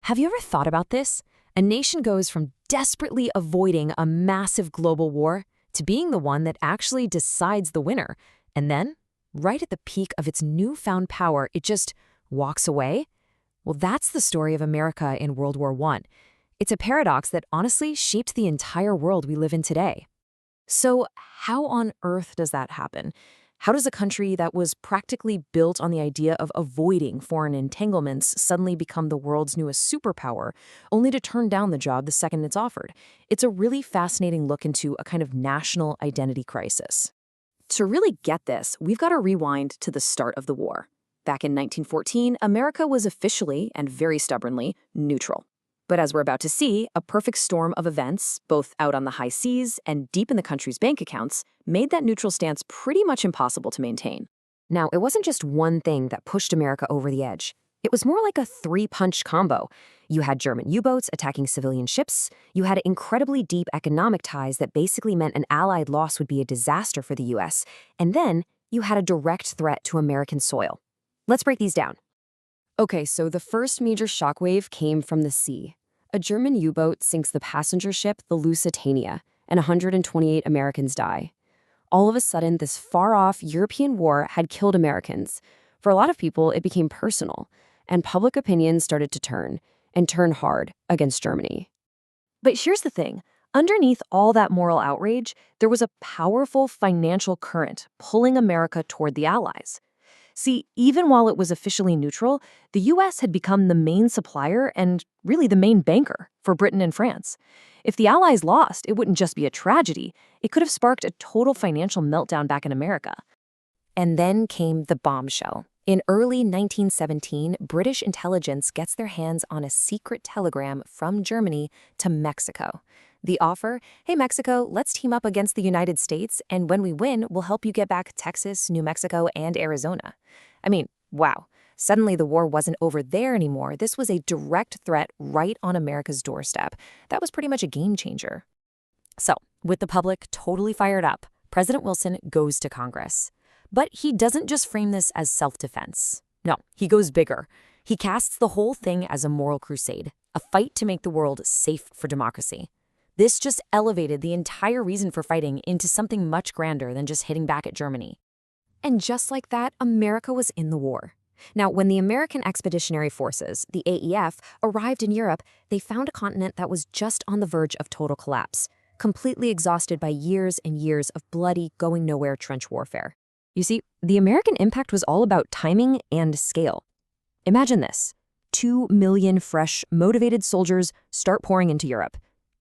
Have you ever thought about this? A nation goes from desperately avoiding a massive global war to being the one that actually decides the winner. And then, right at the peak of its newfound power, it just walks away? Well, that's the story of America in World War I. It's a paradox that honestly shaped the entire world we live in today. So, how on earth does that happen? How does a country that was practically built on the idea of avoiding foreign entanglements suddenly become the world's newest superpower, only to turn down the job the second it's offered? It's a really fascinating look into a kind of national identity crisis. To really get this, we've got to rewind to the start of the war. Back in 1914, America was officially, and very stubbornly, neutral. But as we're about to see, a perfect storm of events, both out on the high seas and deep in the country's bank accounts, made that neutral stance pretty much impossible to maintain. Now, it wasn't just one thing that pushed America over the edge. It was more like a three-punch combo. You had German U-boats attacking civilian ships, you had incredibly deep economic ties that basically meant an Allied loss would be a disaster for the US, and then you had a direct threat to American soil. Let's break these down. Okay, so the first major shockwave came from the sea. A German U-boat sinks the passenger ship, the Lusitania, and 128 Americans die. All of a sudden, this far-off European war had killed Americans. For a lot of people, it became personal, and public opinion started to turn, and turn hard, against Germany. But here's the thing. Underneath all that moral outrage, there was a powerful financial current pulling America toward the Allies. See, even while it was officially neutral, the US had become the main supplier and really the main banker for Britain and France. If the Allies lost, it wouldn't just be a tragedy, it could have sparked a total financial meltdown back in America. And then came the bombshell. In early 1917, British intelligence gets their hands on a secret telegram from Germany to Mexico. The offer, hey Mexico, let's team up against the United States, and when we win, we'll help you get back Texas, New Mexico, and Arizona. I mean, wow. Suddenly the war wasn't over there anymore. This was a direct threat right on America's doorstep. That was pretty much a game changer. So, with the public totally fired up, President Wilson goes to Congress. But he doesn't just frame this as self-defense. No, he goes bigger. He casts the whole thing as a moral crusade, a fight to make the world safe for democracy. This just elevated the entire reason for fighting into something much grander than just hitting back at Germany. And just like that, America was in the war. Now, when the American Expeditionary Forces, the AEF, arrived in Europe, they found a continent that was just on the verge of total collapse, completely exhausted by years and years of bloody, going-nowhere trench warfare. You see, the American impact was all about timing and scale. Imagine this. 2 million fresh, motivated soldiers start pouring into Europe.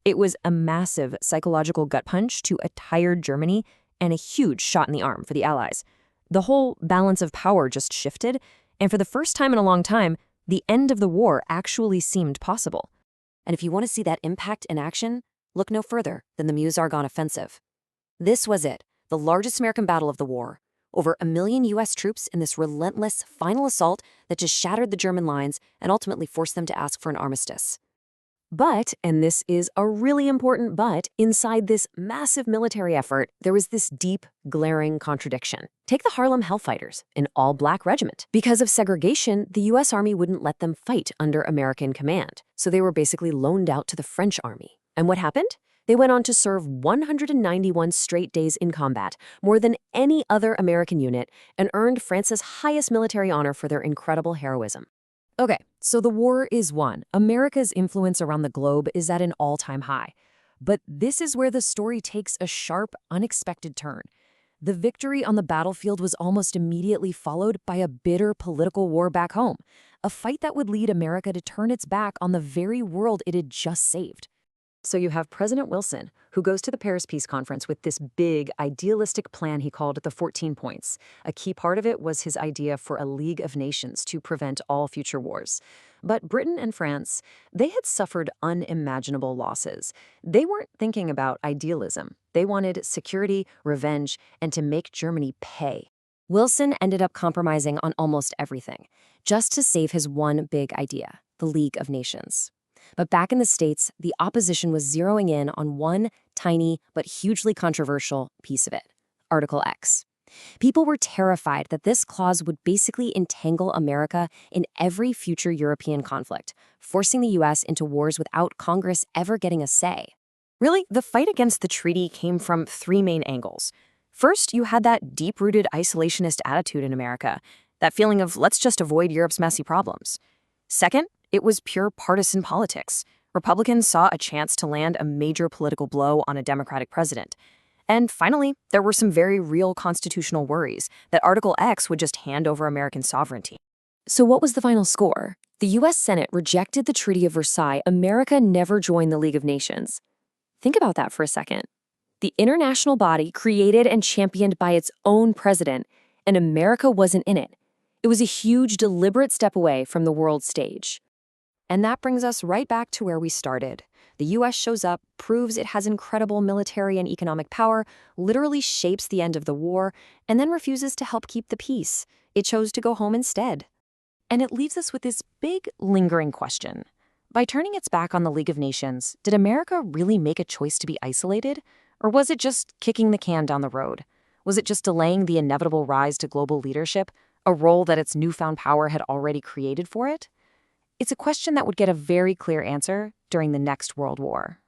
It was a massive psychological gut punch to a tired Germany and a huge shot in the arm for the Allies. The whole balance of power just shifted, and for the first time in a long time, the end of the war actually seemed possible. And if you want to see that impact in action, look no further than the Meuse-Argonne Offensive. This was it, the largest American battle of the war. Over 1 million U.S. troops in this relentless final assault that just shattered the German lines and ultimately forced them to ask for an armistice. But, and this is a really important but, inside this massive military effort, there was this deep, glaring contradiction. Take the Harlem Hellfighters, an all-black regiment. Because of segregation, the U.S. Army wouldn't let them fight under American command, so they were basically loaned out to the French Army. And what happened? They went on to serve 191 straight days in combat, more than any other American unit, and earned France's highest military honor for their incredible heroism. Okay, so the war is won. America's influence around the globe is at an all-time high. But this is where the story takes a sharp, unexpected turn. The victory on the battlefield was almost immediately followed by a bitter political war back home, a fight that would lead America to turn its back on the very world it had just saved. So you have President Wilson, who goes to the Paris Peace Conference with this big, idealistic plan he called the 14 Points. A key part of it was his idea for a League of Nations to prevent all future wars. But Britain and France, they had suffered unimaginable losses. They weren't thinking about idealism. They wanted security, revenge, and to make Germany pay. Wilson ended up compromising on almost everything, just to save his one big idea, the League of Nations. But back in the States, the opposition was zeroing in on one tiny but hugely controversial piece of it, Article X. People were terrified that this clause would basically entangle America in every future European conflict, forcing the U.S. into wars without Congress ever getting a say. Really, the fight against the treaty came from three main angles. First, you had that deep-rooted isolationist attitude in America, that feeling of let's just avoid Europe's messy problems. Second, it was pure partisan politics. Republicans saw a chance to land a major political blow on a Democratic president. And finally, there were some very real constitutional worries that Article X would just hand over American sovereignty. So what was the final score? The U.S. Senate rejected the Treaty of Versailles. America never joined the League of Nations. Think about that for a second. The international body created and championed by its own president, and America wasn't in it. It was a huge, deliberate step away from the world stage. And that brings us right back to where we started. The U.S. shows up, proves it has incredible military and economic power, literally shapes the end of the war, and then refuses to help keep the peace. It chose to go home instead. And it leaves us with this big, lingering question. By turning its back on the League of Nations, did America really make a choice to be isolated? Or was it just kicking the can down the road? Was it just delaying the inevitable rise to global leadership, a role that its newfound power had already created for it? It's a question that would get a very clear answer during the next World War.